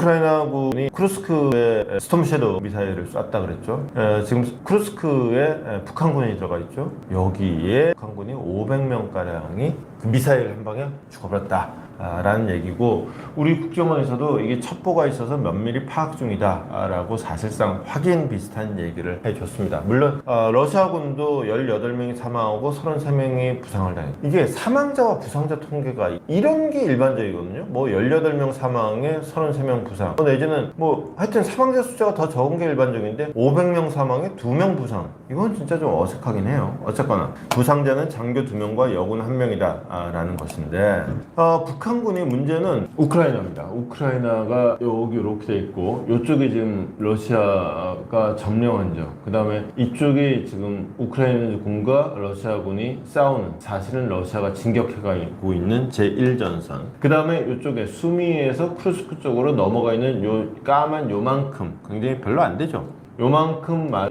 우크라이나군이 쿠르스크에 스톰 섀도우 미사일을 쐈다 그랬죠. 지금 쿠르스크에 북한군이 들어가 있죠. 여기에 북한군이 500명가량이 그 미사일 한 방에 죽어버렸다 라는 얘기고, 우리 국정원에서도 이게 첩보가 있어서 면밀히 파악 중이다 라고 사실상 확인 비슷한 얘기를 해줬습니다. 물론 러시아군도 18명이 사망하고 33명이 부상을 당했어요. 이게 사망자와 부상자 통계가 이런 게 일반적이거든요. 뭐 18명 사망에 33명 부상, 내지는 뭐 하여튼 사망자 숫자가 더 적은 게 일반적인데 500명 사망에 2명 부상, 이건 진짜 좀 어색하긴 해요. 어쨌거나 부상자는 장교 2명과 여군 1명이다 라는 것인데, 북한군이 문제는 우크라이나입니다. 우크라이나가 여기 이렇게 돼 있고, 이쪽이 지금 러시아가 점령한 점, 그 다음에 이쪽이 지금 우크라이나군과 러시아군이 싸우는, 사실은 러시아가 진격해가고 있는 제1전선, 그 다음에 이쪽에 수미에서 쿠르스크 쪽으로 넘어가 있는 요 까만 요만큼, 굉장히 별로 안 되죠. 요만큼이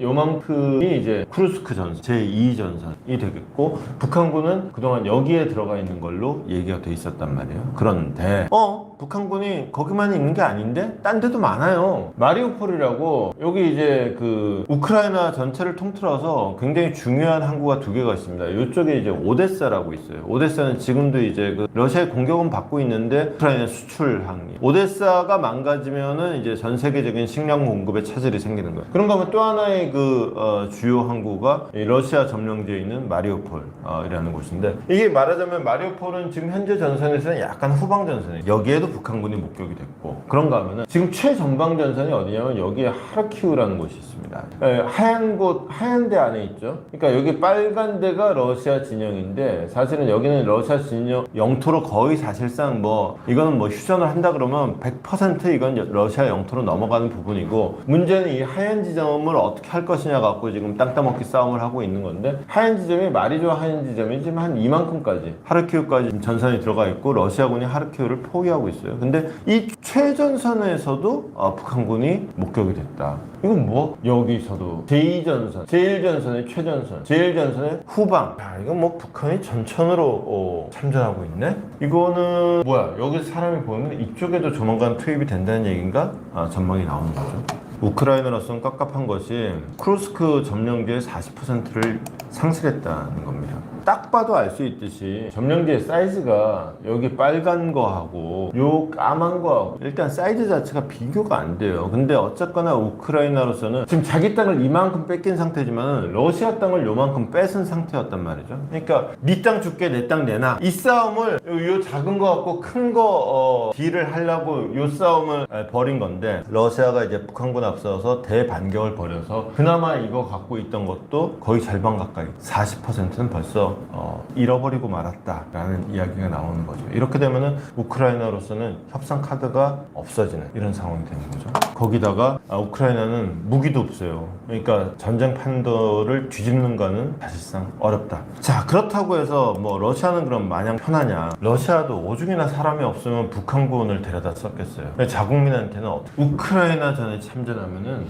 이제 쿠르스크 전선, 제2전선이 되겠고, 북한군은 그동안 여기에 들어가 있는 걸로 얘기가 돼 있었단 말이에요. 그런데 북한군이 거기만 있는 게 아닌데 딴 데도 많아요. 마리우폴이라고, 여기 이제 그 우크라이나 전체를 통틀어서 굉장히 중요한 항구가 2개가 있습니다. 이쪽에 이제 오데사라고 있어요. 오데사는 지금도 이제 그 러시아의 공격은 받고 있는데 우크라이나 수출 항이, 오데사가 망가지면은 이제 전 세계적인 식량 공급에 차질이 생기는 거예요. 그런가 하면 또 하나의 주요 항구가 러시아 점령지에 있는 마리우폴이라는 곳인데, 이게 말하자면 마리우폴은 지금 현재 전선에서는 약간 후방 전선이에요. 여기에도 북한군이 목격이 됐고, 그런가 하면은 지금 최전방 전선이 어디냐면 여기에 하르키우라는 곳이 있습니다. 하얀 데 안에 있죠. 그러니까 여기 빨간 데가 러시아 진영인데, 사실은 여기는 러시아 진영 영토로 거의 사실상 이거는 휴전을 한다 그러면 100% 이건 러시아 영토로 넘어가는 부분이고, 문제는 이 하얀 지점을 어떻게 할 것이냐 갖고 지금 땅 따먹기 싸움을 하고 있는 건데, 하얀 지점이 말이 좋아 하얀 지점이 지금 한 이만큼까지, 하르키우까지 전선이 들어가 있고 러시아군이 하르키우를 포위하고 있어요. 근데 이 최전선에서도 북한군이 목격이 됐다. 이건 여기서도 제2전선, 제1전선의 최전선, 제1전선의 후방. 이건 북한이 전천으로 참전하고 있네? 이거는 여기서 사람이 보이면 이쪽에도 조만간 투입이 된다는 얘기인가? 전망이 나오는 거죠. 우크라이나로서는 깝깝한 것이 쿠르스크 점령지의 40%를 상실했다는 겁니다. 딱 봐도 알 수 있듯이 점령지의 사이즈가 여기 빨간 거하고 요 까만 거하고 일단 사이즈 자체가 비교가 안 돼요. 근데 어쨌거나 우크라이나로서는 지금 자기 땅을 이만큼 뺏긴 상태지만 러시아 땅을 요만큼 뺏은 상태였단 말이죠. 그러니까 네 땅 줄게, 내 땅 내놔, 이 싸움을 요 작은 거 갖고 큰 거 딜을 하려고 요 싸움을 벌인 건데, 러시아가 이제 북한군 앞서서 대반격을 벌여서 그나마 이거 갖고 있던 것도 거의 절반 가까이, 40%는 벌써 잃어버리고 말았다라는 이야기가 나오는 거죠. 이렇게 되면은 우크라이나로서는 협상 카드가 없어지는 이런 상황이 되는 거죠. 거기다가 우크라이나는 무기도 없어요. 그러니까 전쟁 판도를 뒤집는 거는 사실상 어렵다. 자, 그렇다고 해서 러시아는 그럼 마냥 편하냐? 러시아도 오죽이나 사람이 없으면 북한군을 데려다 썼겠어요. 자국민한테는 우크라이나 전에 참전하면은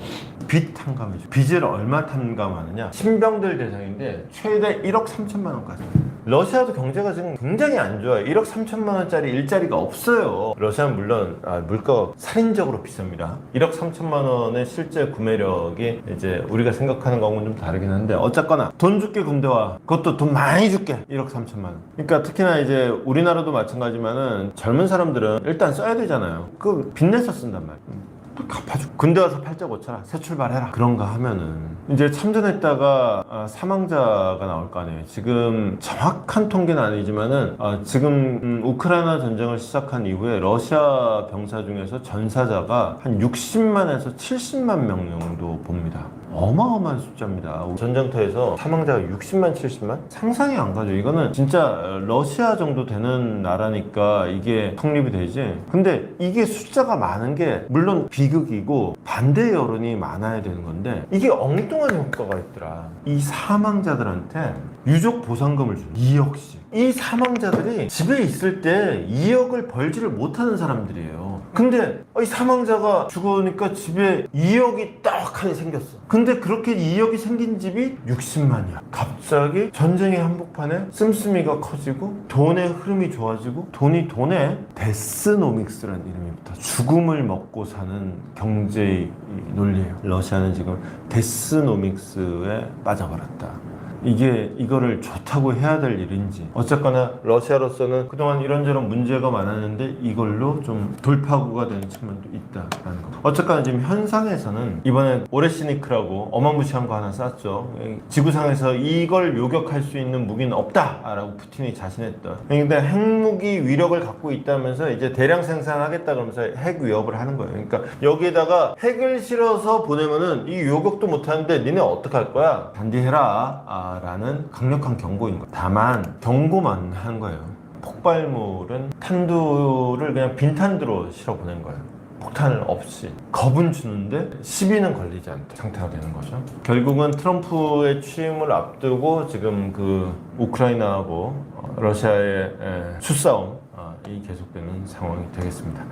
빚 탕감이죠. 빚을 얼마 탕감하느냐? 신병들 대상인데 최대 1억 3천만 원까지. 러시아도 경제가 지금 굉장히 안 좋아요. 1억 3천만 원짜리 일자리가 없어요. 러시아는 물론 물가가 살인적으로 비쌉니다. 1억 3천만 원의 실제 구매력이 이제 우리가 생각하는 거하고는 좀 다르긴 한데, 어쨌거나 돈 줄게 군대와, 그것도 돈 많이 줄게, 1억 3천만 원. 그러니까 특히나 이제 우리나라도 마찬가지지만은 젊은 사람들은 일단 써야 되잖아요. 그 빚내서 쓴단 말이에요. 갚아주고 군대 와서 팔자 고쳐라, 새 출발해라, 그런가 하면은 이제 참전했다가 사망자가 나올 거 아니에요. 지금 정확한 통계는 아니지만은 지금 우크라이나 전쟁을 시작한 이후에 러시아 병사 중에서 전사자가 한 60만에서 70만 명 정도 봅니다. 어마어마한 숫자입니다. 전쟁터에서 사망자가 60만, 70만? 상상이 안 가죠. 이거는 진짜 러시아 정도 되는 나라니까 이게 성립이 되지. 근데 이게 숫자가 많은 게 물론 비극이고 반대 여론이 많아야 되는 건데, 이게 엉뚱한 효과가 있더라. 이 사망자들한테 유족 보상금을 주는 2억씩. 이 사망자들이 집에 있을 때 2억을 벌지를 못하는 사람들이에요. 근데 이 사망자가 죽으니까 집에 2억이 떡하니 생겼어. 근데 그렇게 2억이 생긴 집이 60만이야. 갑자기 전쟁의 한복판에 씀씀이가 커지고 돈의 흐름이 좋아지고 돈에 데스노믹스라는 이름이 붙어. 죽음을 먹고 사는 경제의 논리예요. 러시아는 지금 데스노믹스에 빠져버렸다. 이거를 좋다고 해야 될 일인지, 어쨌거나 러시아로서는 그동안 이런저런 문제가 많았는데 이걸로 좀 돌파구가 되는 측면도 있다라는 거. 어쨌거나 지금 현상에서는 이번에 오레시니크라고 어마무시한 거 하나 쐈죠. 지구상에서 이걸 요격할 수 있는 무기는 없다라고 푸틴이 자신했던. 근데 핵무기 위력을 갖고 있다면서 이제 대량 생산하겠다 그러면서 핵 위협을 하는 거예요. 그러니까 여기에다가 핵을 실어서 보내면은 이 요격도 못하는데 니네 어떡할 거야? 단디해라 라는 강력한 경고인 거예요. 다만 경고만 한 거예요. 폭발물은 탄두를 그냥 빈탄두로 실어 보낸 거예요. 폭탄을 없이. 겁은 주는데 시비는 걸리지 않던 상태가 되는 거죠. 결국은 트럼프의 취임을 앞두고 지금 그 우크라이나하고 러시아의 수싸움 이 계속되는 상황이 되겠습니다.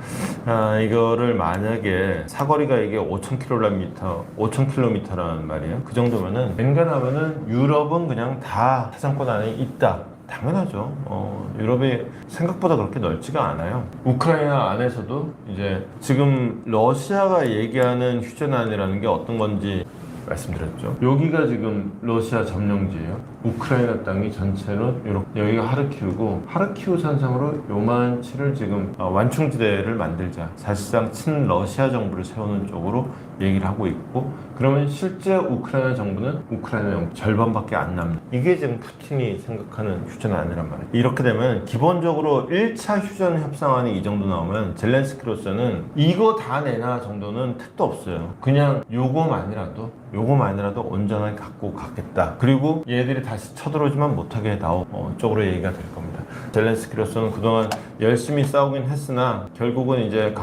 이거를 만약에 사거리가 이게 5,000km라는 말이에요. 그 정도면은 맹간하면은 유럽은 그냥 다 사정권 안에 있다. 당연하죠. 유럽이 생각보다 그렇게 넓지가 않아요. 우크라이나 안에서도 이제 지금 러시아가 얘기하는 휴전안이라는 게 어떤 건지 말씀드렸죠. 여기가 지금 러시아 점령지예요. 우크라이나 땅이 전체로 이렇게, 여기가 하르키우고, 하르키우 산상으로 요만치를 지금 완충지대를 만들자, 사실상 친러시아 정부를 세우는 쪽으로 얘기를 하고 있고, 그러면 실제 우크라이나 정부는 우크라이나 절반밖에 안 남는, 이게 지금 푸틴이 생각하는 휴전안이란 말이에요. 이렇게 되면 기본적으로 1차 휴전 협상안이 이 정도 나오면 젤렌스키로서는 이거 다 내놔 정도는 택도 없어요. 그냥 요거만이라도 온전하게 갖고 가겠다. 그리고 얘들이 다시 쳐들어오지만 못하게 쪽으로 얘기가 될 겁니다. 젤렌스키로서는 그동안 열심히 싸우긴 했으나 결국은 이제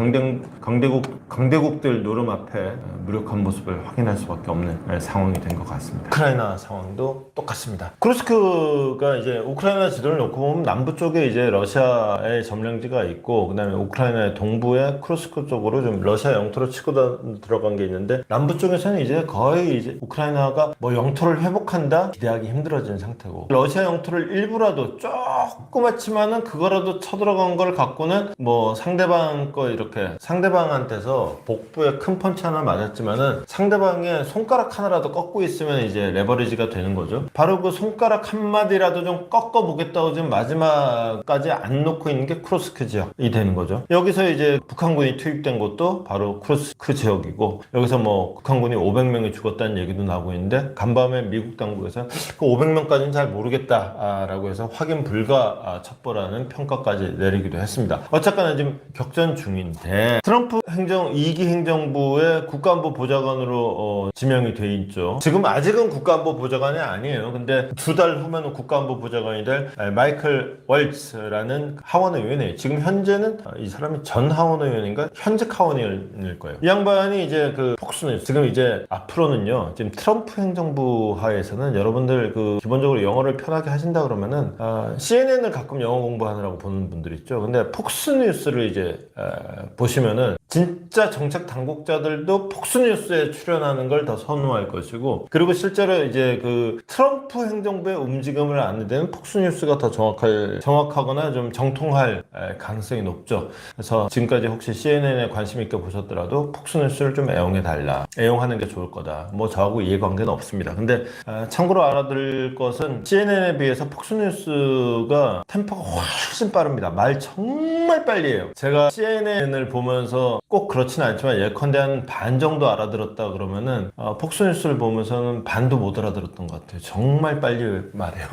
강대국들 노름 앞에 무력한 모습을 확인할 수밖에 없는 상황이 된 것 같습니다. 우크라이나 상황도 똑같습니다. 쿠르스크가 이제 우크라이나 지도를 놓고 보면 남부 쪽에 이제 러시아의 점령지가 있고, 그 다음에 우크라이나의 동부에 쿠르스크 쪽으로 좀 러시아 영토로 치고 들어간 게 있는데, 남부 쪽에서는 이제 거의 이제 우크라이나가 뭐 영토를 회복한다 기대하기 힘들어진 상태고, 러시아 영토를 일부라도 조그맣지만은 그거라도 쳐들어간 걸 갖고는 뭐 상대방 거 이렇게 상대방한테서 복부에 큰 펀치 하나 맞았지만은 상대방의 손가락 하나라도 꺾고 있으면 이제 레버리지가 되는 거죠. 바로 그 손가락 한마디라도 좀 꺾어 보겠다고 지금 마지막까지 안 놓고 있는 게 쿠르스크 지역이 되는 거죠. 여기서 이제 북한군이 투입된 곳도 바로 쿠르스크 지역이고, 여기서 뭐 북한군이 500명이 죽었다는 얘기도 나오고 있는데, 간밤에 미국 당국에서 그 500명까지는 잘 모르겠다라고 해서 확인 불가 첩보라는 평가까지 내리기도 했습니다. 어쨌거나 지금 격전 중인데, 트럼프 2기 행정부의 국가안보 보좌관으로 지명이 돼 있죠. 지금 아직은 국가안보 보좌관이 아니에요. 근데 2달 후면 국가안보 보좌관이 될 마이클 월츠라는 하원 의원이에요. 지금 현재는 이 사람이 전 하원 의원인가 현직 하원 의원일 거예요. 이 양반이 이제 그 폭스뉴스, 지금 이제 앞으로는요, 지금 트럼프 행정부 하에서는 여러분들 그 기본적으로 영어를 편하게 하신다 그러면은 CNN을 가끔 영어 공부하느라고 보는 분들 있죠. 근데 폭스뉴스를 이제 보시면은 진짜 정책 당국자들도 폭스뉴스에 출연하는 걸 더 선호할 것이고, 그리고 실제로 이제 그 트럼프 행정부의 움직임을 아는 데는 폭스뉴스가 더 정확하거나 좀 정통할 가능성이 높죠. 그래서 지금까지 혹시 CNN에 관심 있게 보셨더라도 폭스뉴스를 좀 애용해달라, 애용하는 게 좋을 거다. 뭐 저하고 이해관계는 없습니다. 근데 참고로 알아둘 것은 CNN에 비해서 폭스뉴스가 템포가 훨씬 빠릅니다. 말 정말 빨리 해요. 제가 CNN을 보면서 꼭 그렇진 않지만 예컨대 한 반 정도 알아들었다 그러면은 폭스뉴스를 보면서는 반도 못 알아들었던 것 같아요. 정말 빨리 말해요.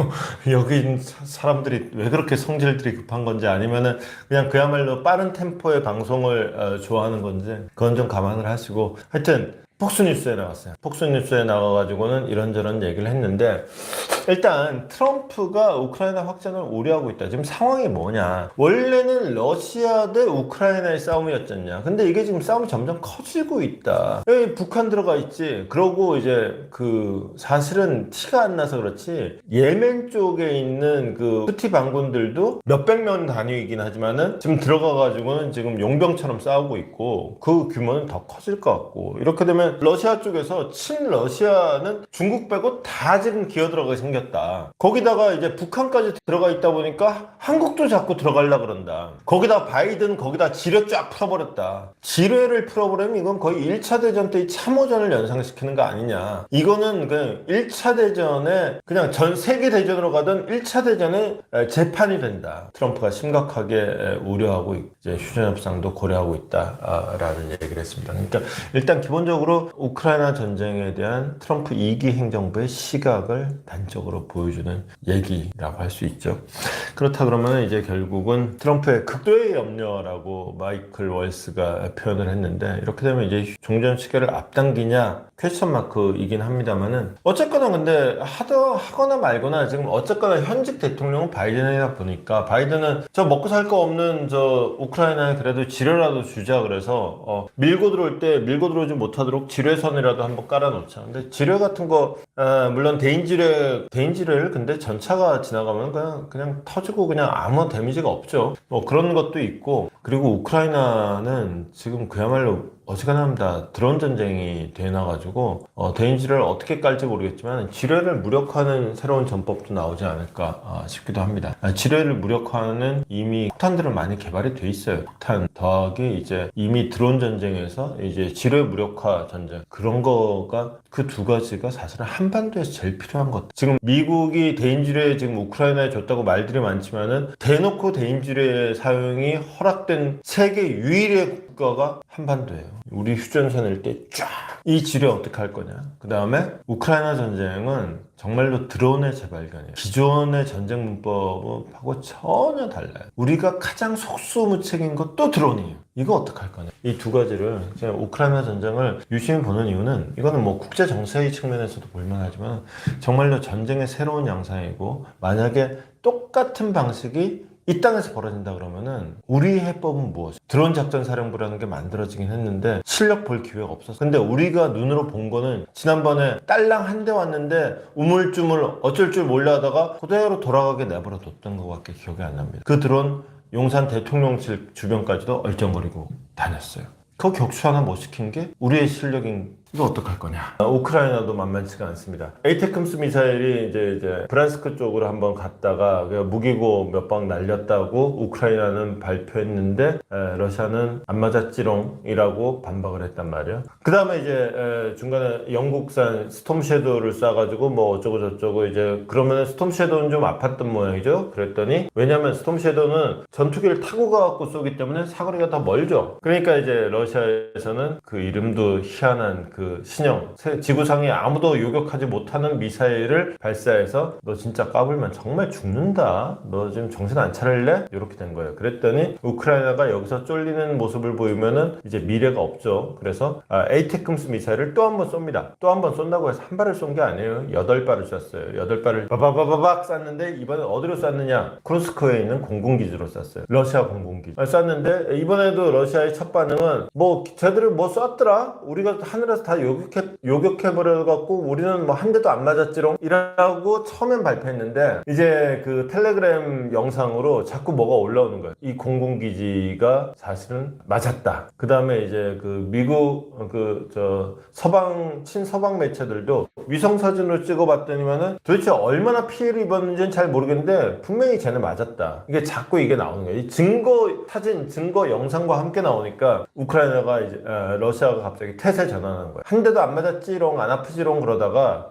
여기 있는 사람들이 왜 그렇게 성질들이 급한 건지, 아니면은 그냥 그야말로 빠른 템포의 방송을 좋아하는 건지, 그건 좀 감안을 하시고, 하여튼 폭스뉴스에 나왔어요. 폭스뉴스에 나와가지고는 이런저런 얘기를 했는데, 일단 트럼프가 우크라이나 확전을 우려하고 있다. 지금 상황이 뭐냐, 원래는 러시아 대 우크라이나의 싸움이었잖냐. 근데 이게 지금 싸움이 점점 커지고 있다. 여기 북한 들어가 있지. 그러고 이제 그 사실은 티가 안 나서 그렇지, 예멘 쪽에 있는 그 후티 반군들도 몇백 명 단위이긴 하지만은 지금 들어가가지고는 지금 용병처럼 싸우고 있고, 그 규모는 더 커질 것 같고, 이렇게 되면 그러니까 러시아 쪽에서 친러시아는 중국 빼고 다 지금 기어들어가게 생겼다. 거기다가 이제 북한까지 들어가 있다 보니까 한국도 자꾸 들어가려고 그런다. 거기다 바이든 거기다 지뢰 쫙 풀어버렸다. 지뢰를 풀어버리면 이건 거의 1차 대전 때의 참호전을 연상시키는 거 아니냐. 이거는 그냥 1차 대전에 그냥 전 세계 대전으로 가던 1차 대전의 재판이 된다. 트럼프가 심각하게 우려하고 이제 휴전협상도 고려하고 있다라는 얘기를 했습니다. 그러니까 일단 기본적으로 우크라이나 전쟁에 대한 트럼프 2기 행정부의 시각을 단적으로 보여주는 얘기라고 할 수 있죠. 그렇다 그러면 이제 결국은 트럼프의 극도의 염려라고 마이클 월스가 표현을 했는데, 이렇게 되면 이제 종전 시계를 앞당기냐 퀘스천 마크이긴 합니다만은, 어쨌거나 근데 하거나 말거나 지금 어쨌거나 현직 대통령은 바이든이다 보니까, 바이든은 저 먹고 살 거 없는 저 우크라이나에 그래도 지뢰라도 주자 그래서 밀고 들어올 때 밀고 들어오지 못하도록 지뢰선이라도 한번 깔아놓자. 근데 지뢰 같은 거 물론 대인지뢰를 근데 전차가 지나가면 그냥 터지고 그냥 아무 데미지가 없죠. 뭐 그런 것도 있고, 그리고 우크라이나는 지금 그야말로 어지간합니다. 드론 전쟁이 되나가지고 대인지뢰를 어떻게 깔지 모르겠지만 지뢰를 무력화하는 새로운 전법도 나오지 않을까 싶기도 합니다. 지뢰를 무력화하는 이미 폭탄들은 많이 개발이 돼 있어요. 폭탄 더하기 이제 이미 드론 전쟁에서 이제 지뢰 무력화 전쟁, 그런 거가 그 두 가지가 사실은 한반도에서 제일 필요한 것. 지금 미국이 대인지뢰 지금 우크라이나에 줬다고 말들이 많지만은 대놓고 대인지뢰 사용이 허락된 세계 유일의 국가가 한반도예요. 우리 휴전선일 때 쫙 이 지뢰 어떻게 할 거냐. 그 다음에 우크라이나 전쟁은 정말로 드론의 재발견이에요. 기존의 전쟁 문법하고 전혀 달라요. 우리가 가장 속수무책인 것도 드론이에요. 이거 어떡할 거냐. 이 두 가지를 우크라이나 전쟁을 유심히 보는 이유는, 이거는 뭐 국제 정세의 측면에서도 볼만하지만 정말로 전쟁의 새로운 양상이고, 만약에 똑같은 방식이 이 땅에서 벌어진다 그러면은 우리 해법은 무엇이야? 드론 작전 사령부라는 게 만들어지긴 했는데 실력 볼 기회가 없었어. 근데 우리가 눈으로 본 거는 지난번에 딸랑 한 대 왔는데 우물쭈물 어쩔 줄 몰라 하다가 그대로 돌아가게 내버려 뒀던 것밖에 기억이 안 납니다. 그 드론 용산 대통령실 주변까지도 얼쩡거리고 다녔어요. 그 격추 하나 못 시킨 게 우리의 실력인. 이거 어떡할 거냐. 우크라이나도 만만치가 않습니다. 에이테크스 미사일이 이제 브란스크 쪽으로 한번 갔다가 무기고 몇 방 날렸다고 우크라이나는 발표했는데, 러시아는 안 맞았지롱이라고 반박을 했단 말이에요. 그 다음에 이제 중간에 영국산 스톰 섀도우를 쏴가지고 뭐 어쩌고 저쩌고, 이제 그러면 스톰 섀도우는 좀 아팠던 모양이죠. 그랬더니, 왜냐면 스톰 섀도우는 전투기를 타고 가갖고 쏘기 때문에 사거리가 더 멀죠. 그러니까 이제 러시아에서는 그 이름도 희한한 그 신형, 지구상에 아무도 요격하지 못하는 미사일을 발사해서 너 진짜 까불면 정말 죽는다, 너 지금 정신 안 차릴래? 이렇게 된 거예요. 그랬더니 우크라이나가 여기서 쫄리는 모습을 보이면은 이제 미래가 없죠. 그래서 에이테크스 미사일을 또 한 번 쏩니다. 또 한 번 쏜다고 해서 한 발을 쏜 게 아니에요. 8발을 쐈어요. 8발을 바바바바박 쐈는데, 이번에 어디로 쐈느냐? 쿠르스크에 있는 공군기지로 쐈어요. 러시아 공군기지 쐈는데, 이번에도 러시아의 첫 반응은 뭐 제대로 뭐 쐈더라? 우리가 하늘에서 다 요격해버려갖고 우리는 뭐 한 대도 안 맞았지롱 이라고 처음엔 발표했는데, 이제 그 텔레그램 영상으로 자꾸 뭐가 올라오는 거예요. 이 공군기지가 사실은 맞았다. 그 다음에 이제 그 미국 친서방 매체들도 위성사진으로 찍어봤더니만은 도대체 얼마나 피해를 입었는지는 잘 모르겠는데 분명히 쟤네 맞았다. 이게 자꾸 이게 나오는 거예요. 이 증거 영상과 함께 나오니까 우크라이나가 이제 러시아가 갑자기 태세 전환하는 거예요. 한 대도 안 맞았지롱, 안 아프지롱 그러다가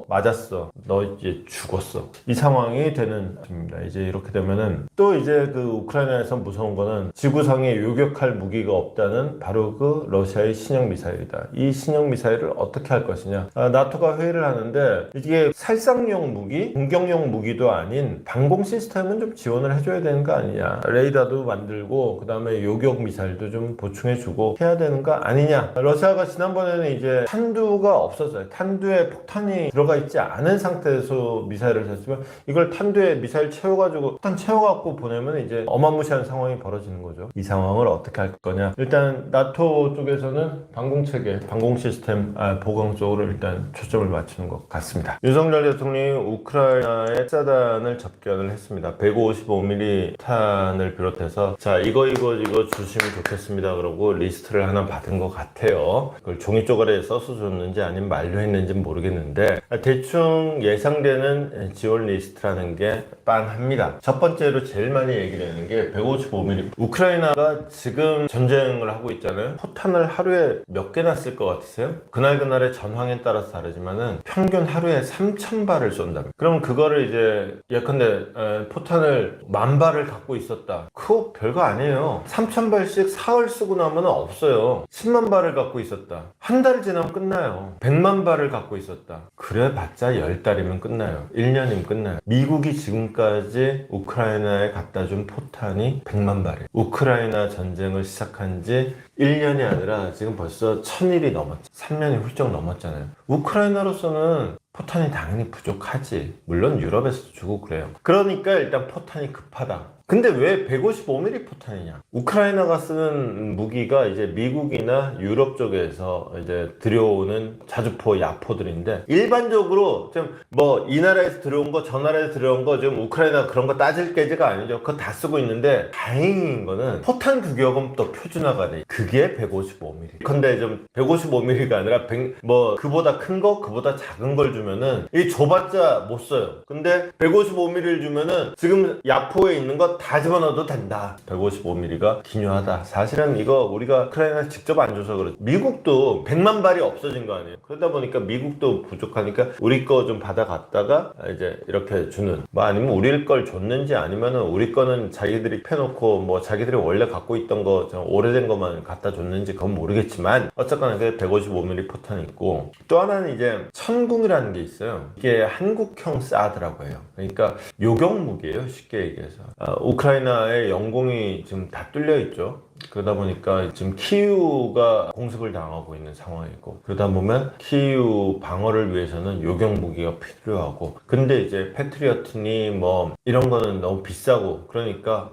맞았어, 너 이제 죽었어, 이 상황이 되는 겁니다. 이제 이렇게 되면은 또 이제 그 우크라이나에서 무서운 거는 지구상에 요격할 무기가 없다는 바로 그 러시아의 신형 미사일이다. 이 신형 미사일을 어떻게 할 것이냐. 나토가 회의를 하는데, 이게 살상용 무기, 공격용 무기도 아닌 방공 시스템은 좀 지원을 해줘야 되는 거 아니냐. 레이더도 만들고 그 다음에 요격 미사일도 좀 보충해주고 해야 되는 거 아니냐. 러시아가 지난번에는 이제 탄두가 없었어요. 탄두에 폭탄이 들어가 있지 않은 상태에서 미사일을 쐈지만, 이걸 탄두에 미사일 채워가지고 폭탄 채워갖고 보내면 이제 어마무시한 상황이 벌어지는 거죠. 이 상황을 어떻게 할 거냐. 일단 나토 쪽에서는 방공체계, 방공 시스템 보강 쪽으로 일단 초점을 맞추는 것 같습니다. 윤석열 대통령이 우크라이나의 사단을 접견을 했습니다. 155mm 탄을 비롯해서 이거 주시면 좋겠습니다. 그러고 리스트를 하나 받은 것 같아요. 그걸 종이 쪼가리 6월에 써서 줬는지 아니면 만료했는지 모르겠는데 대충 예상되는 지원 리스트라는 게 빤합니다. 첫 번째로 제일 많이 얘기를 하는 게 155mm. 우크라이나가 지금 전쟁을 하고 있잖아요. 포탄을 하루에 몇 개나 쓸 것 같으세요? 그날그날의 전황에 따라서 다르지만은 평균 하루에 3,000발을 쏜답니다. 그럼 그거를 이제 예컨대 포탄을 10,000발을 갖고 있었다. 그거 별거 아니에요. 3,000발씩 사흘 쓰고 나면 없어요. 10만 발을 갖고 있었다. 한 달 지나면 끝나요. 100만 발을 갖고 있었다. 그래 봤자 10달이면 끝나요. 1년이면 끝나요. 미국이 지금까지 우크라이나에 갖다 준 포탄이 100만 발이에요. 우크라이나 전쟁을 시작한 지 1년이 아니라 지금 벌써 1000일이 넘었죠. 3년이 훌쩍 넘었잖아요. 우크라이나로서는 포탄이 당연히 부족하지. 물론 유럽에서도 주고 그래요. 그러니까 일단 포탄이 급하다. 근데 왜 155mm 포탄이냐? 우크라이나가 쓰는 무기가 이제 미국이나 유럽 쪽에서 이제 들여오는 자주포, 야포들인데 일반적으로 좀 뭐 이 나라에서 들어온 거, 저 나라에서 들어온 거 좀 우크라이나 그런 거 따질 게제가 아니죠. 그거 다 쓰고 있는데 다행인 거는 포탄 규격은 또 표준화가 돼. 그게 155mm. 근데 좀 155mm가 아니라 뭐 그보다 큰 거, 그보다 작은 걸 주면은 이 줘봤자 못 써요. 근데 155mm를 주면은 지금 야포에 있는 거 다 집어넣어도 된다. 155mm가 기묘하다. 사실은 이거 우리가 우크라이나 직접 안 줘서 그렇지. 미국도 100만 발이 없어진 거 아니에요. 그러다 보니까 미국도 부족하니까 우리 거 좀 받아갔다가 이제 이렇게 주는. 뭐 아니면 우리 걸 줬는지 아니면은 우리 거는 자기들이 패놓고 뭐 자기들이 원래 갖고 있던 거 좀 오래된 것만 갖다 줬는지 그건 모르겠지만 어쨌거나 그 155mm 포탄이 있고 또 하나는 이제 천궁이라는 게 있어요. 이게 한국형 사드라고 해요. 그러니까 요격 무기예요. 쉽게 얘기해서. 우크라이나의 영공이 지금 다 뚫려 있죠. 그러다 보니까 지금 키이우가 공습을 당하고 있는 상황이고 그러다 보면 키이우 방어를 위해서는 요격 무기가 필요하고 근데 이제 패트리어트니 뭐 이런 거는 너무 비싸고 그러니까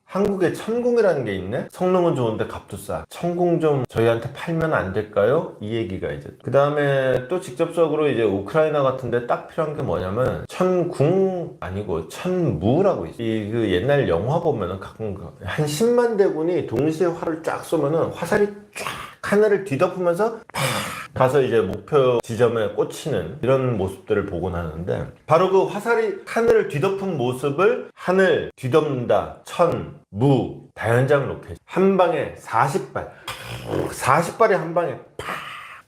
한국에 천궁이라는 게 있네? 성능은 좋은데 값도 싸. 천궁 좀 저희한테 팔면 안 될까요? 이 얘기가 이제. 그 다음에 또 직접적으로 이제 우크라이나 같은데 딱 필요한 게 뭐냐면 천궁 아니고 천무라고 있어. 그 옛날 영화 보면은 가끔 한 10만 대군이 동시에 활을 쫙 쏘면은 화살이 쫙 하늘을 뒤덮으면서 팍 가서 이제 목표 지점에 꽂히는 이런 모습들을 보곤 하는데 바로 그 화살이 하늘을 뒤덮은 모습을 하늘 뒤덮는다 천무 다연장 로켓 한 방에 40발이 한 방에 팍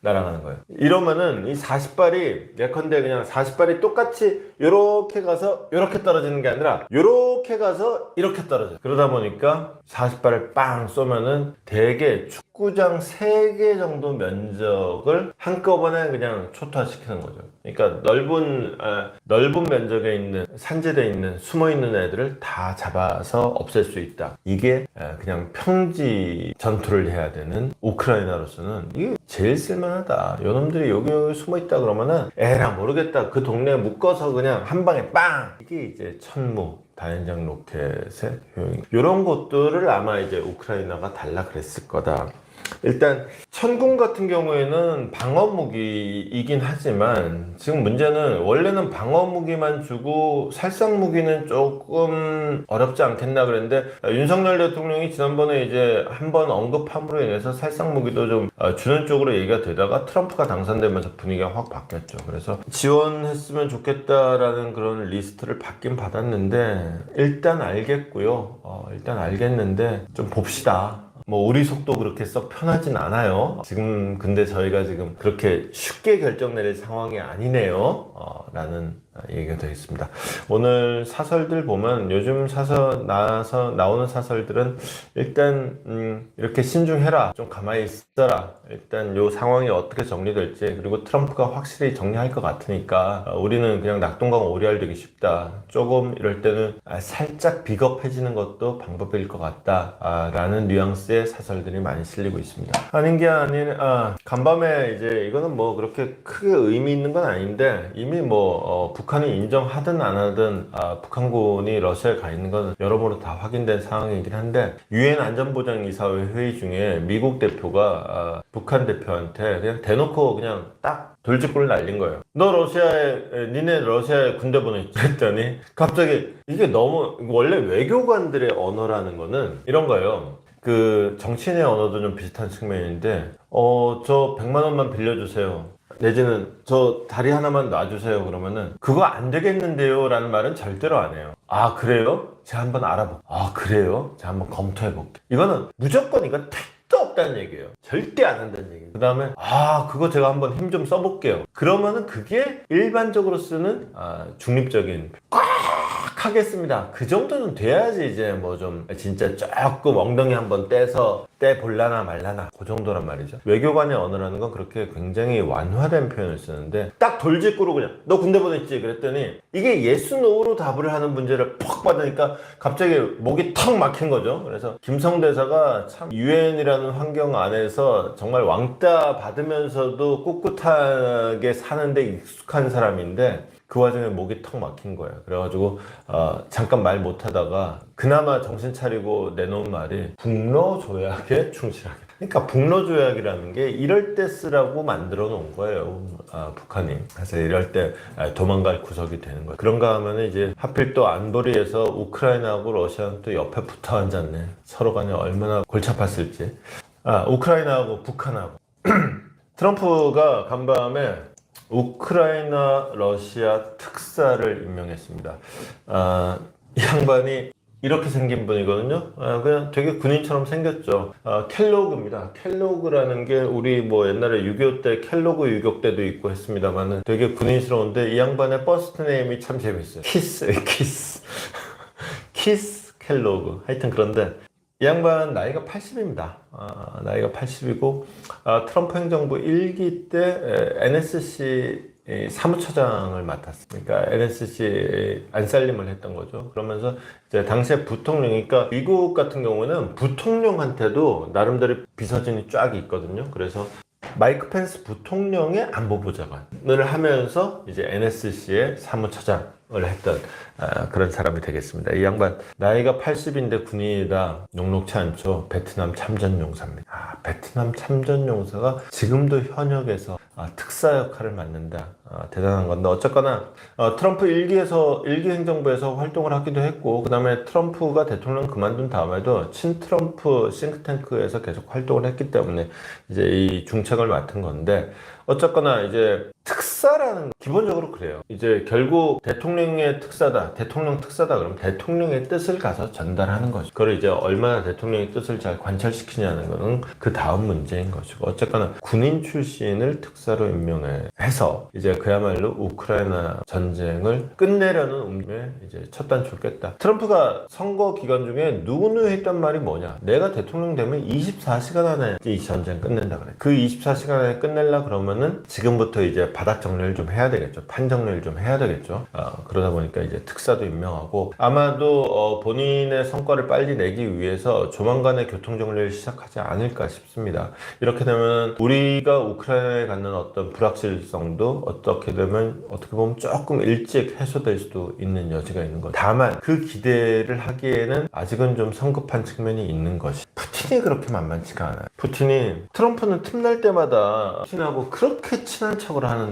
날아가는 거예요. 이러면은 이 40발이 예컨대 그냥 40발이 똑같이 요렇게 가서 요렇게 떨어지는 게 아니라 요렇게 가서 이렇게 떨어져요. 그러다 보니까 40발을 빵 쏘면은 대개 축구장 3개 정도 면적을 한꺼번에 그냥 초토화시키는 거죠. 그러니까 넓은 면적에 있는 산지대에 있는 숨어있는 애들을 다 잡아서 없앨 수 있다. 이게 그냥 평지 전투를 해야 되는 우크라이나로서는 이게 제일 쓸만하다. 요놈들이 여기 숨어있다 그러면은 에라 모르겠다. 그 동네에 묶어서 그냥 한 방에 빵! 이게 이제 천무 다연장 로켓의 효용. 이런 것들을 아마 이제 우크라이나가 달라 그랬을 거다. 일단 천궁 같은 경우에는 방어 무기이긴 하지만 지금 문제는 원래는 방어 무기만 주고 살상 무기는 조금 어렵지 않겠나 그랬는데 윤석열 대통령이 지난번에 이제 한번 언급함으로 인해서 살상 무기도 좀 주는 쪽으로 얘기가 되다가 트럼프가 당선되면서 분위기가 확 바뀌었죠. 그래서 지원했으면 좋겠다라는 그런 리스트를 받긴 받았는데 일단 알겠고요. 일단 알겠는데 좀 봅시다. 뭐 우리 속도 그렇게 썩 편하진 않아요. 지금 근데 저희가 지금 그렇게 쉽게 결정 내릴 상황이 아니네요. 라는 얘기가 되겠습니다. 오늘 사설들 보면 요즘 나오는 사설들은 일단 이렇게 신중해라, 좀 가만히 있어라, 일단 요 상황이 어떻게 정리될지, 그리고 트럼프가 확실히 정리할 것 같으니까 우리는 그냥 낙동강 오리알 되기 쉽다, 조금 이럴 때는 살짝 비겁해지는 것도 방법일 것 같다 라는 뉘앙스의 사설들이 많이 실리고 있습니다. 아닌 게 아닌 간밤에 이제 이거는 뭐 그렇게 크게 의미 있는 건 아닌데 이미 뭐 북한이 인정하든 안 하든 북한군이 러시아에 가 있는 건 여러모로 다 확인된 상황이긴 한데 유엔 안전보장이사회 회의 중에 미국 대표가 북한 대표한테 그냥 대놓고 그냥 딱 돌직구를 날린 거예요. 니네 러시아에 군대 보냈지 했더니 갑자기 이게 너무 원래 외교관들의 언어라는 거는 이런 거예요. 그 정치인의 언어도 좀 비슷한 측면인데 저 100만 원만 빌려주세요. 내지는 저 다리 하나만 놔주세요. 그러면은 그거 안 되겠는데요 라는 말은 절대로 안 해요. 아 그래요? 제가 한번 알아볼게요. 아 그래요? 제가 한번 검토해볼게요. 이거는 무조건 이건 택도 없다는 얘기예요. 절대 안 한다는 얘기예요. 그 다음에 아 그거 제가 한번 힘 좀 써볼게요. 그러면은 그게 일반적으로 쓰는 중립적인 꽉 하겠습니다. 그 정도는 돼야지 이제 뭐 좀 진짜 조금 엉덩이 한번 떼볼라나 말라나 그 정도란 말이죠. 외교관의 언어라는 건 그렇게 굉장히 완화된 표현을 쓰는데 딱 돌직구로 그냥 너 군대 보냈지 그랬더니 이게 예스 노로 답을 하는 문제를 퍽 받으니까 갑자기 목이 턱 막힌 거죠. 그래서 김성대사가 참 유엔이라는 환경 안에서 정말 왕따 받으면서도 꿋꿋하게 사는데 익숙한 사람인데 그 와중에 목이 턱 막힌 거예요. 그래가지고 잠깐 말 못하다가 그나마 정신 차리고 내놓은 말이 북러조약에 충실하게. 그러니까 북러조약이라는 게 이럴 때 쓰라고 만들어 놓은 거예요. 북한이. 그래서 이럴 때 도망갈 구석이 되는 거예요. 그런가 하면 이제 하필 또 안보리에서 우크라이나하고 러시아는 또 옆에 붙어 앉았네. 서로 간에 얼마나 골치 아팠을지. 우크라이나하고 북한하고. 트럼프가 간밤에 우크라이나 러시아 특사를 임명했습니다. 이 양반이 이렇게 생긴 분이거든요. 그냥 되게 군인처럼 생겼죠. 켈로그입니다. 켈로그라는 게 우리 뭐 옛날에 6.25 때 켈로그 유격 때도 있고 했습니다만은 되게 군인스러운데 이 양반의 퍼스트 네임이 참 재밌어요. 키스 켈로그. 하여튼 그런데 이 양반 나이가 80입니다. 나이가 80이고 트럼프 행정부 1기 때 NSC 사무처장을 맡았으니까 NSC 안살림을 했던 거죠. 그러면서 이제 당시에 부통령이니까 미국 같은 경우는 부통령한테도 나름대로 비서진이 쫙 있거든요. 그래서 마이크 펜스 부통령의 안보보좌관을 하면서 이제 NSC의 사무처장을 했던 그런 사람이 되겠습니다. 이 양반 나이가 80인데 군인이다. 녹록치 않죠. 베트남 참전용사입니다. 베트남 참전용사가 지금도 현역에서 특사 역할을 맡는다. 대단한 건데 어쨌거나 트럼프 1기 행정부에서 활동을 하기도 했고 그 다음에 트럼프가 대통령 그만둔 다음에도 친트럼프 싱크탱크에서 계속 활동을 했기 때문에 이제 이 중책을 맡은 건데 어쨌거나 이제 특사라는 기본적으로 그래요. 이제 결국 대통령의 특사다, 대통령 특사다 그러면 대통령의 뜻을 가서 전달하는 거죠. 그걸 이제 얼마나 대통령의 뜻을 잘 관철시키냐는 거는 그 다음 문제인 것이고 어쨌거나 군인 출신을 특사로 임명해서 이제 그야말로 우크라이나 전쟁을 끝내려는 움직임에 이제 첫 단추를 꼈다. 트럼프가 선거 기간 중에 누구누구 했던 말이 뭐냐? 내가 대통령 되면 24시간 안에 이 전쟁 끝낸다 그래. 그 24시간 안에 끝낼라 그러면은 지금부터 이제 바닥 정리를 좀 해야 되겠죠. 판 정리를 좀 해야 되겠죠. 그러다 보니까 이제 특사도 임명하고 아마도 본인의 성과를 빨리 내기 위해서 조만간에 교통 정리를 시작하지 않을까 싶습니다. 이렇게 되면 우리가 우크라이나에 갖는 어떤 불확실성도 어떻게 보면 조금 일찍 해소될 수도 있는 여지가 있는 거죠. 다만 그 기대를 하기에는 아직은 좀 성급한 측면이 있는 것이 푸틴이 그렇게 만만치가 않아요. 푸틴이 트럼프는 틈날 때마다 푸틴하고 그렇게 친한 척을 하는데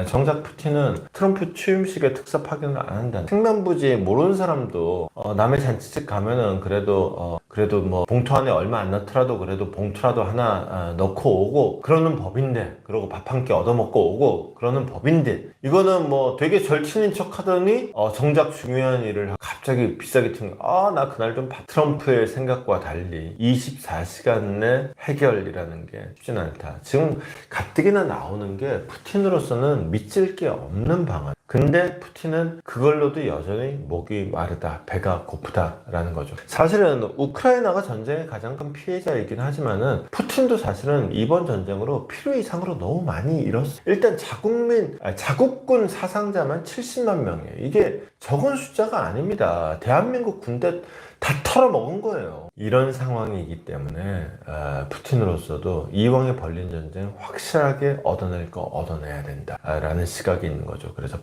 정작 푸틴은 트럼프 취임식에 특사 파견을 안 한다. 생면부지 모르는 사람도 남의 잔치집 가면은 그래도 뭐 봉투 안에 얼마 안 넣더라도 그래도 봉투라도 하나 넣고 오고 그러는 법인데 그러고 밥 한 끼 얻어먹고 오고 그러는 법인데 이거는 뭐 되게 절친인 척 하더니 정작 중요한 일을 갑자기 비싸게 튕겨 나 그날 좀 트럼프의 생각과 달리 24시간 내 해결이라는 게 쉽지는 않다. 지금 가뜩이나 나오는 게 푸틴으로서는 믿질 게 없는 방안. 근데 푸틴은 그걸로도 여전히 목이 마르다, 배가 고프다라는 거죠. 사실은 우크라이나가 전쟁의 가장 큰 피해자이긴 하지만은 푸틴도 사실은 이번 전쟁으로 필요 이상으로 너무 많이 잃었어요. 일단 자국군 사상자만 70만 명이에요. 이게 적은 숫자가 아닙니다. 대한민국 군대 다 털어먹은 거예요. 이런 상황이기 때문에 푸틴으로서도 이왕에 벌린 전쟁 확실하게 얻어낼 거 얻어내야 된다라는 시각이 있는 거죠. 그래서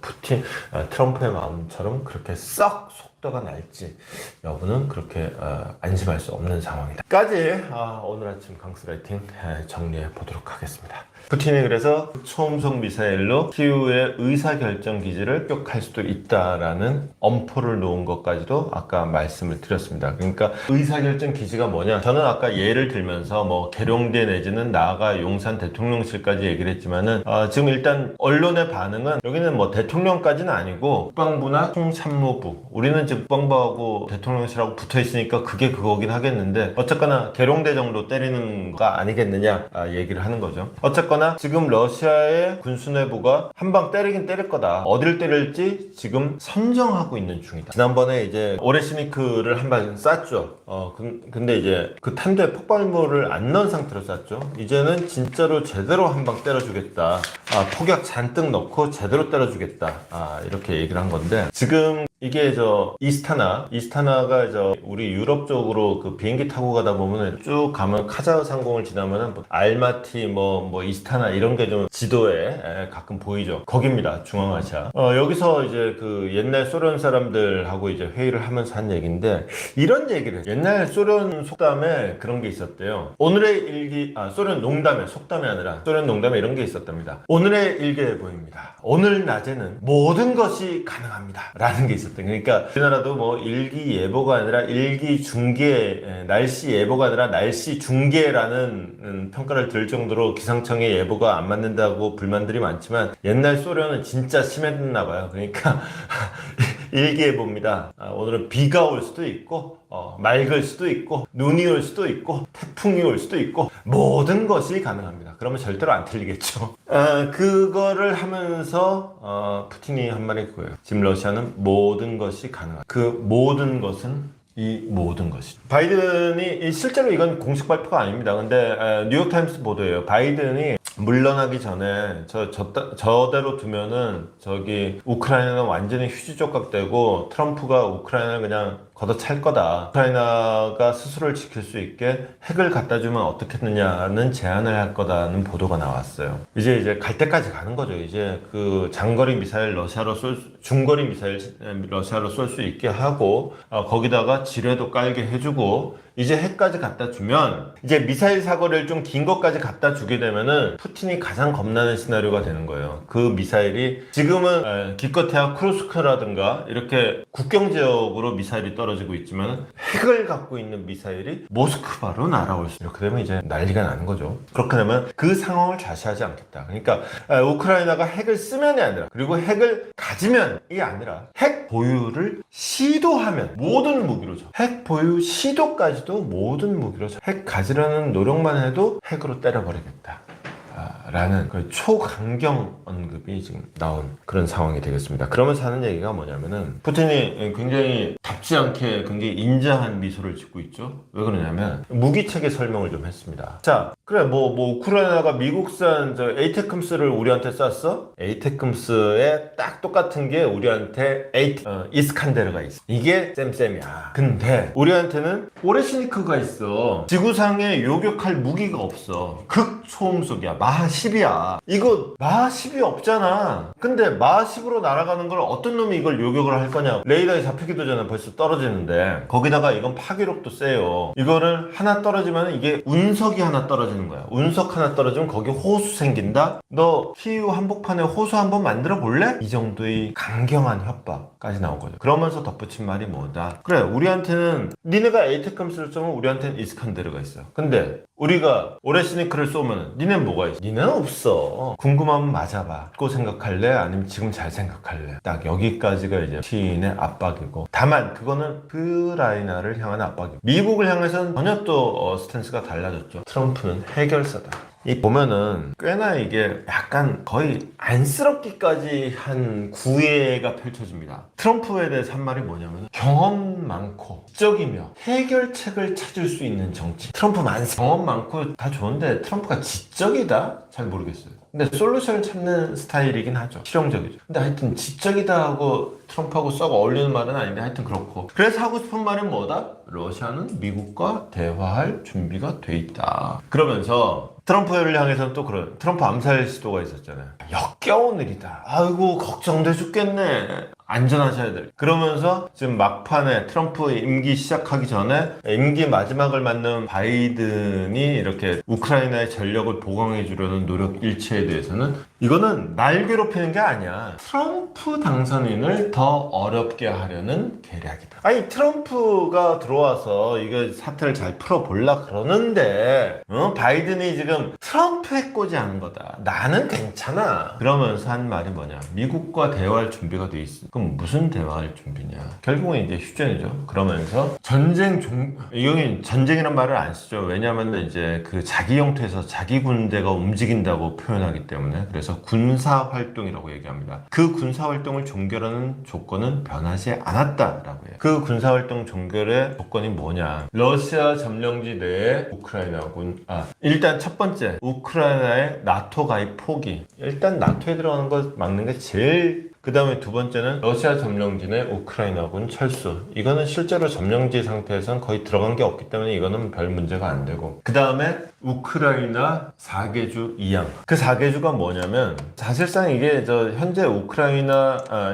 트럼프의 마음처럼 그렇게 썩 속도가 날지 여부는 그렇게 안심할 수 없는 상황이다. 까지 오늘 아침 강스라이팅 정리해 보도록 하겠습니다. 푸틴이 그래서 초음속 미사일로 키우의 의사결정 기지를 격할 수도 있다라는 엄포를 놓은 것까지도 아까 말씀을 드렸습니다. 그러니까 의사결정 기지가 뭐냐? 저는 아까 예를 들면서 뭐 계룡대 내지는 나아가 용산 대통령실까지 얘기를 했지만은 지금 일단 언론의 반응은 여기는 뭐 대통령까지는 아니고 국방부나 총참모부, 우리는 지금 국방부하고 대통령실하고 붙어 있으니까 그게 그거긴 하겠는데 어쨌거나 계룡대 정도 때리는 거 아니겠느냐 얘기를 하는 거죠. 어쨌거나 지금 러시아의 군수내부가 한 방 때리긴 때릴 거다. 어딜 때릴지 지금 선정하고 있는 중이다. 지난번에 이제 오레시니크를 한 방 쐈죠. 근데 이제 그 탄두에 폭발물을 안 넣은 상태로 쐈죠. 이제는 진짜로 제대로 한 방 때려주겠다. 폭약 잔뜩 넣고 제대로 때려주겠다. 이렇게 얘기를 한 건데 지금 이게 이스타나가 우리 유럽 쪽으로 그 비행기 타고 가다 보면 쭉 가면 카자흐 상공을 지나면은 알마티 뭐 이스타나 이런 게 좀 지도에 가끔 보이죠. 거깁니다. 중앙아시아. 여기서 이제 그 옛날 소련 사람들하고 이제 회의를 하면서 한 얘기인데 이런 얘기를 해요. 옛날 소련 속담에 그런 게 있었대요. 오늘의 일기, 소련 농담에, 속담이 아니라 소련 농담에 이런 게 있었답니다. 오늘의 일기예보입니다. 오늘 낮에는 모든 것이 가능합니다. 라는 게 있었대요. 그러니까 우리나라도 뭐 일기예보가 아니라 일기중계, 날씨 예보가 아니라 날씨 중계라는 평가를 들을 정도로 기상청의 예보가 안 맞는다고 불만들이 많지만 옛날 소련은 진짜 심했나 봐요. 그러니까 일기예보입니다. 오늘은 비가 올 수도 있고 맑을 수도 있고 눈이 올 수도 있고 태풍이 올 수도 있고 모든 것이 가능합니다. 그러면 절대로 안 틀리겠죠. 그거를 하면서 푸틴이 한 말이 그거예요. 지금 러시아는 모든 것이 가능하다. 그 모든 것은 이 모든 것이. 바이든이 실제로 이건 공식 발표가 아닙니다. 근데 뉴욕타임스 보도예요. 바이든이 물러나기 전에 저대로 두면은 저기 우크라이나는 완전히 휴지조각되고 트럼프가 우크라이나를 그냥 걷어찰 거다. 우크라이나가 스스로를 지킬 수 있게 핵을 갖다 주면 어떻겠느냐는 제안을 할 거다는 보도가 나왔어요. 이제 갈 때까지 가는 거죠. 이제 그 장거리 미사일 중거리 미사일 러시아로 쏠 수 있게 하고 거기다가 지뢰도 깔게 해주고 이제 핵까지 갖다 주면 이제 미사일 사거리를 좀 긴 것까지 갖다 주게 되면은 푸틴이 가장 겁나는 시나리오가 되는 거예요. 그 미사일이 지금은 기껏해야 크루스크라든가 이렇게 국경 지역으로 미사일이 떨어지고 있지만 핵을 갖고 있는 미사일이 모스크바로 날아올 수 이렇게 되면 이제 난리가 나는 거죠. 그렇게 되면 그 상황을 좌시하지 않겠다. 그러니까 우크라이나가 핵을 쓰면이 아니라 그리고 핵을 가지면이 아니라 핵 보유를 시도하면 모든 무기로죠. 핵 보유 시도까지도 모든 무기로죠. 핵 가지려는 노력만 해도 핵으로 때려버리겠다. 라는 그 초강경 언급이 지금 나온 그런 상황이 되겠습니다. 그러면서 하는 얘기가 뭐냐면은 푸틴이 굉장히 답지 않게 굉장히 인자한 미소를 짓고 있죠. 왜 그러냐면 무기체계 설명을 좀 했습니다. 자, 그래 뭐 우크라이나가 미국산 에이테크럼스를 우리한테 쐈어? 에이테크럼스에 딱 똑같은 게 우리한테 이스칸데르가 있어. 이게 쌤쌤이야. 근데 우리한테는 오레시니크가 있어. 지구상에 요격할 무기가 없어. 극초음속이야. 마하 10이야. 이거 마하 10이 없잖아. 근데 마하 10으로 날아가는 걸 어떤 놈이 이걸 요격을 할 거냐. 레이더에 잡히기도 전에 벌써 떨어지는데 거기다가 이건 파괴력도 세요. 이거를 하나 떨어지면 이게 운석이 하나 떨어지는 거야. 운석 하나 떨어지면 거기 호수 생긴다. 너 키이우 한복판에 호수 한번 만들어 볼래? 이 정도의 강경한 협박까지 나온 거죠. 그러면서 덧붙인 말이 뭐다. 그래 우리한테는 니네가 에이테크럼스를 쏘면 우리한테는 이스칸데르가 있어. 근데 우리가 오레시니크를 쏘면 니네는 뭐가 있어? 니네는 없어. 궁금하면 맞아봐. 고 생각할래? 아니면 지금 잘 생각할래? 딱 여기까지가 이제 푸틴의 압박이고 다만 그거는 우크라이나를 향한 압박이고 미국을 향해서는 전혀 또 스탠스가 달라졌죠. 트럼프는 해결사다. 이 보면은 꽤나 이게 약간 거의 안쓰럽기까지 한 구애가 펼쳐집니다. 트럼프에 대해서 한 말이 뭐냐면 경험 많고 지적이며 해결책을 찾을 수 있는 정치. 트럼프 경험 많고 다 좋은데 트럼프가 지적이다? 잘 모르겠어요. 근데 솔루션을 찾는 스타일이긴 하죠. 실용적이죠. 근데 하여튼 지적이다 하고 트럼프하고 썩 어울리는 말은 아닌데 하여튼 그렇고. 그래서 하고 싶은 말은 뭐다? 러시아는 미국과 대화할 준비가 돼 있다. 그러면서 트럼프를 향해서는 또 그런 트럼프 암살 시도가 있었잖아요. 역겨운 일이다. 아이고 걱정돼 죽겠네. 안전하셔야 될. 그러면서 지금 막판에 트럼프 임기 시작하기 전에 임기 마지막을 맞는 바이든이 이렇게 우크라이나의 전력을 보강해 주려는 노력 일체에 대해서는 이거는 날 괴롭히는 게 아니야. 트럼프 당선인을 더 어렵게 하려는 계략이다. 아니 트럼프가 들어와서 이거 사태를 잘 풀어볼라 그러는데 바이든이 지금 트럼프에 꽂이 하는 거다. 나는 괜찮아. 그러면서 한 말이 뭐냐. 미국과 대화할 준비가 돼 있어. 그럼 무슨 대화할 준비냐. 결국은 이제 휴전이죠. 그러면서 이건 전쟁이란 말을 안 쓰죠. 왜냐하면 이제 그 자기 영토에서 자기 군대가 움직인다고 표현하기 때문에 그래서 군사활동이라고 얘기합니다. 그 군사활동을 종결하는 조건은 변하지 않았다라고 해요. 그 군사활동 종결의 조건이 뭐냐. 러시아 점령지 내에 우크라이나군 일단 첫 번째 우크라이나의 나토 가입 포기. 일단 나토에 들어가는 거 막는 게 제일 그 다음에 두 번째는 러시아 점령지 내 우크라이나군 철수. 이거는 실제로 점령지 상태에서는 거의 들어간 게 없기 때문에 이거는 별 문제가 안 되고 그 다음에 우크라이나 4개주 이양. 그 4개주가 뭐냐면 사실상 이게 현재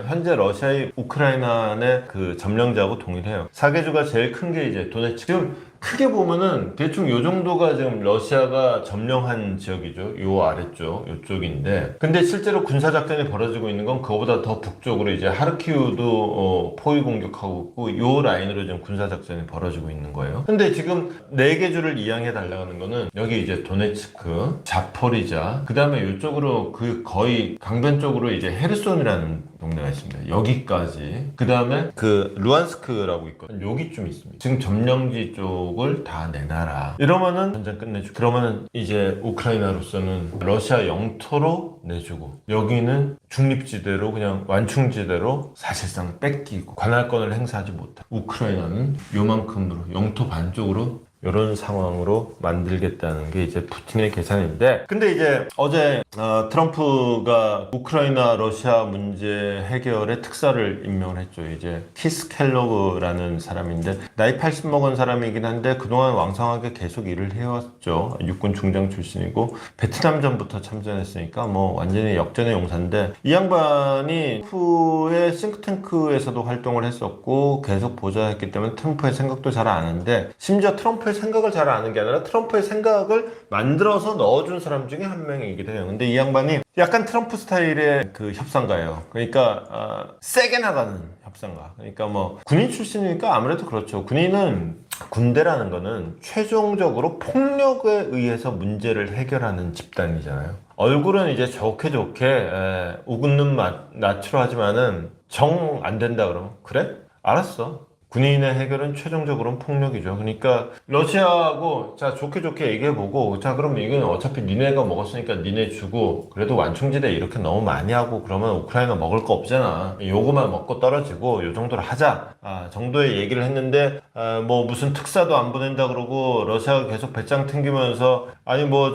현재 러시아의 우크라이나 내 그 점령지하고 동일해요. 4개주가 제일 큰 게 이제 도네츠. 지금 크게 보면은 대충 요 정도가 지금 러시아가 점령한 지역이죠. 요 아래쪽, 요쪽인데. 근데 실제로 군사작전이 벌어지고 있는 건 그거보다 더 북쪽으로 이제 하르키우도 포위 공격하고 있고 요 라인으로 지금 군사작전이 벌어지고 있는 거예요. 근데 지금 4개 주를 이양해 달라는 거는 여기 이제 도네츠크, 자포리자, 그 다음에 요쪽으로 그 거의 강변 쪽으로 이제 헤르손이라는 동네가 있습니다. 여기까지. 그 다음에 그 루안스크라고 있거든요. 여기쯤 있습니다. 지금 점령지 쪽을 다 내놔라. 이러면은 전쟁 끝내주고. 그러면은 이제 우크라이나로서는 러시아 영토로 내주고 여기는 중립지대로 그냥 완충지대로 사실상 뺏기고 관할권을 행사하지 못하고 우크라이나는 요만큼으로 영토 반쪽으로 이런 상황으로 만들겠다는 게 이제 푸틴의 계산인데 근데 이제 어제 트럼프가 우크라이나 러시아 문제 해결에 특사를 임명을 했죠. 이제 키스 켈로그라는 사람인데 나이 80 먹은 사람이긴 한데 그동안 왕성하게 계속 일을 해왔죠. 육군 중장 출신이고 베트남전부터 참전했으니까 뭐 완전히 역전의 용사인데 이 양반이 트럼프의 싱크탱크에서도 활동을 했었고 계속 보좌했기 때문에 트럼프의 생각도 잘 아는데 심지어 트럼프의 생각을 잘 아는 게 아니라 트럼프의 생각을 만들어서 넣어준 사람 중에 한 명이기도 해요. 근데 이 양반이 약간 트럼프 스타일의 그 협상가예요. 그러니까 세게 나가는 협상가. 그러니까 뭐 군인 출신이니까 아무래도 그렇죠. 군인은 군대라는 거는 최종적으로 폭력에 의해서 문제를 해결하는 집단이잖아요. 얼굴은 이제 좋게 우군는 나추로 하지만은 정 안 된다 그러면 그래? 알았어. 군인의 해결은 최종적으로는 폭력이죠. 그러니까 러시아하고 자 좋게 얘기해보고 자 그럼 이건 어차피 니네가 먹었으니까 니네 주고 그래도 완충지대 이렇게 너무 많이 하고 그러면 우크라이나 먹을 거 없잖아. 요거만 먹고 떨어지고 요 정도로 하자 정도의 얘기를 했는데 뭐 무슨 특사도 안 보낸다 그러고 러시아가 계속 배짱 튕기면서 아니 뭐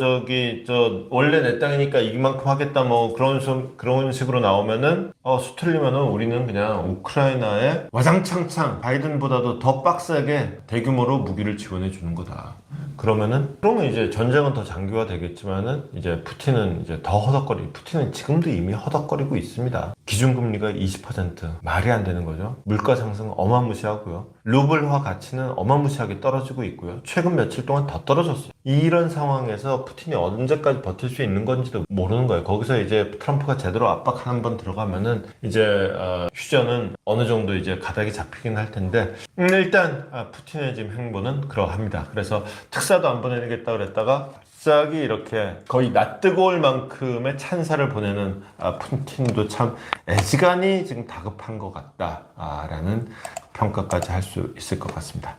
원래 내 땅이니까 이만큼 하겠다 뭐 그런 식으로 나오면은 수틀리면은 우리는 그냥 우크라이나에 와장창창 바이든보다도 더 빡세게 대규모로 무기를 지원해 주는 거다. 그러면 이제 전쟁은 더 장기화 되겠지만은 이제 푸틴은 이제 더 푸틴은 지금도 이미 허덕거리고 있습니다. 기준금리가 20% 말이 안 되는 거죠. 물가 상승 어마무시하고요. 루블화 가치는 어마무시하게 떨어지고 있고요. 최근 며칠 동안 더 떨어졌어요. 이런 상황에서 푸틴이 언제까지 버틸 수 있는 건지도 모르는 거예요. 거기서 이제 트럼프가 제대로 압박 한 번 들어가면은 이제 휴전은 어느 정도 이제 가닥이 잡히긴 할 텐데 일단 푸틴의 지금 행보는 그러합니다. 그래서 특사도 안 보내겠다 그랬다가 갑자기 이렇게 거의 낯뜨거울 만큼의 찬사를 보내는 푸틴도 참 애지간히 지금 다급한 것 같다라는 평가까지 할 수 있을 것 같습니다.